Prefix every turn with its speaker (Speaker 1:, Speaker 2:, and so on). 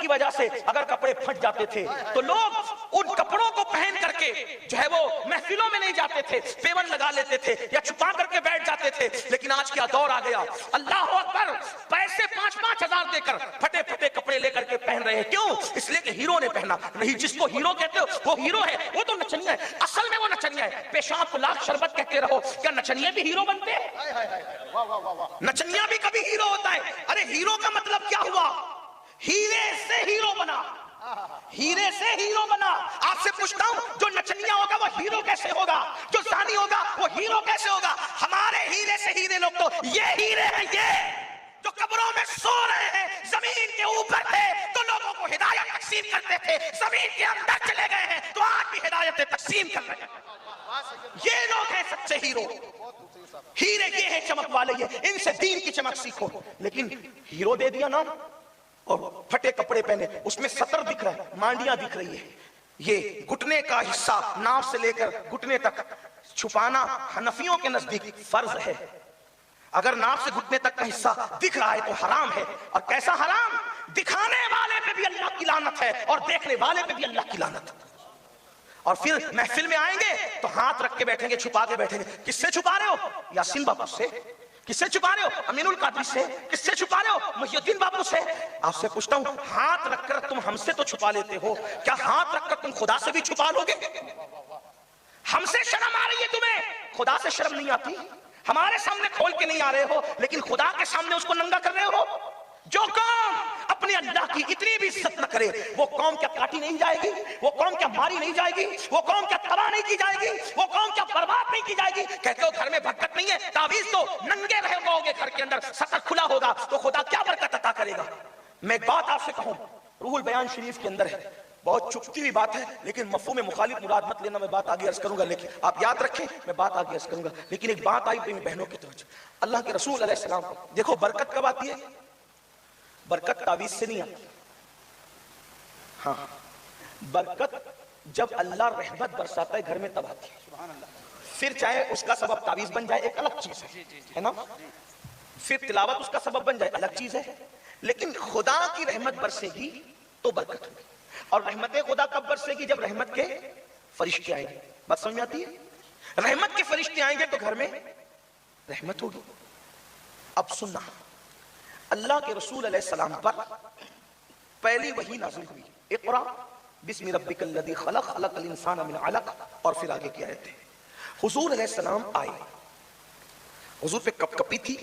Speaker 1: کی وجہ سے اگر کپڑے پھٹ جاتے تھے تو لوگ ان کپڑوں کو پہن کر کے جو ہے وہ محفلوں میں نہیں جاتے تھے، پیون لگا لیتے تھے یا چھپا کر کے بیٹھ جاتے تھے. لیکن آج کیا دور آ گیا، اللہ اکبر، پیسے 5-5 ہزار دے کر پھٹے پھٹے کپڑے لے کر کے پہن رہے ہیں. کیوں؟ اس لیے کہ ہیرو نے پہنا. نہیں، جس کو ہیرو کہتے ہو وہ ہیرو ہے، وہ تو نچنیا ہے. اصل میں وہ نچنیا ہے. پیشاب کو لاکھ شربت کہتے رہو، کیا نچنیے بھی ہیرو بنتے ہیں؟ نچنیا بھی کبھی ہیرو ہوتا ہے. ارے ہیرو کا مطلب کیا ہوا؟ ہیرے سے ہیرو بنا، ہیرے سے ہیرو بنا. آپ سے پوچھتا ہوں، جو نچنیا ہوگا وہ ہیرو کیسے ہوگا؟ جو زانی ہوگا وہ ہیرو کیسے ہوگا؟ ہمارے ہیرے سے ہیرے لوگ تو یہ ہیرے ہیں، یہ جو قبروں میں سو رہے ہیں، زمین کے اوپر تھے تو لوگوں کو ہدایت تقسیم کرتے تھے، زمین کے اندر چلے گئے ہیں تو آج بھی ہدایتیں تقسیم کر رہے ہیں. یہ لوگ ہیں سچے ہیرو. ہیرے یہ ہیں چمک والے، یہ ان سے دین کی چمک سیکھو. لیکن ہیرو دے دیا نا اور پھٹے کپڑے پہنے، اس میں سطر دکھ رہا ہے، مانڈیاں دکھ رہی ہے. یہ گھٹنے کا حصہ ناف سے لے کر گھٹنے تک چھپانا حنفیوں کے نزدیک فرض ہے. اگر ناف سے گھٹنے تک کا حصہ دکھ رہا ہے تو حرام ہے. اور کیسا حرام؟ دکھانے والے پہ بھی اللہ کی لعنت ہے اور دیکھنے والے پہ بھی اللہ کی لعنت. اور پھر محفل میں آئیں گے تو ہاتھ رکھ کے بیٹھیں گے، چھپا کے بیٹھیں گے. کس سے چھپا رہے ہو؟ یاسین بابو سے. کس سے چھپا رہے ہو؟ امین القادری سے. کس سے چھپا رہے ہو؟ محی الدین بابو سے. آپ سے پوچھتا ہوں، ہاتھ رکھ کر تم ہم سے تو چھپا لیتے ہو، کیا ہاتھ رکھ کر تم خدا سے بھی چھپا لو گے؟ ہم سے شرم آ رہی ہے تمہیں، خدا سے شرم نہیں آتی؟ ہمارے سامنے کھول کے نہیں آ رہے ہو لیکن خدا کے سامنے اس کو ننگا کر رہے ہو. جو قوم اپنے اللہ کی اتنی بھی عزت نہ کرے وہ قوم کیا کاٹی نہیں جائے گی؟ وہ قوم کیا ماری نہیں جائے گی؟ وہ قوم کیا تباہ نہیں کی جائے گی؟ وہ قوم کیا برباد نہیں کی جائے گی؟ کہتے ہو گھر میں برکت نہیں ہے، تعویذ تو ننگے رہے گے گھر کے اندر، سطر کھلا ہوگا تو خدا کیا برکت عطا کرے گا؟ میں ایک بات آپ سے کہوں، روح البیان شریف کے اندر ہے، بہت چپتی ہوئی بات ہے لیکن مفہوم مخالف مراد مت لینا. میں بات آگے عرض کروں گا لیکن آپ یاد رکھیں میں بات آگے عرض کروں گا. لیکن ایک بات آئی میری بہنوں کی توجہ، اللہ کے رسول علیہ السلام کو دیکھو. برکت کب آتی ہے؟ برکت تعویذ سے نہیں آتی. ہاں، برکت جب اللہ رحمت برساتا ہے گھر میں تب آتی ہے. پھر چاہے اس کا سبب تعویذ بن جائے ایک الگ چیز ہے نا، پھر تلاوت اس کا سبب بن جائے الگ چیز ہے. لیکن خدا کی رحمت برسے گی تو برکت ہوگی. اور رحمت خدا کب برسے گی؟ جب رحمت کے فرشتے آئیں گے. بات سمجھ آتی ہے؟ رحمت کے فرشتے آئیں گے تو گھر میں رحمت ہوگی. اب سننا، اللہ کے رسول علیہ السلام پر پہلی وحی نازل ہوئی، اقرا بسم ربک الذی خلق، خلق الانسان من علق، اور پھر آگے کی آیت ہے. حضور علیہ السلام آئے، حضور پہ کپ کپی تھی.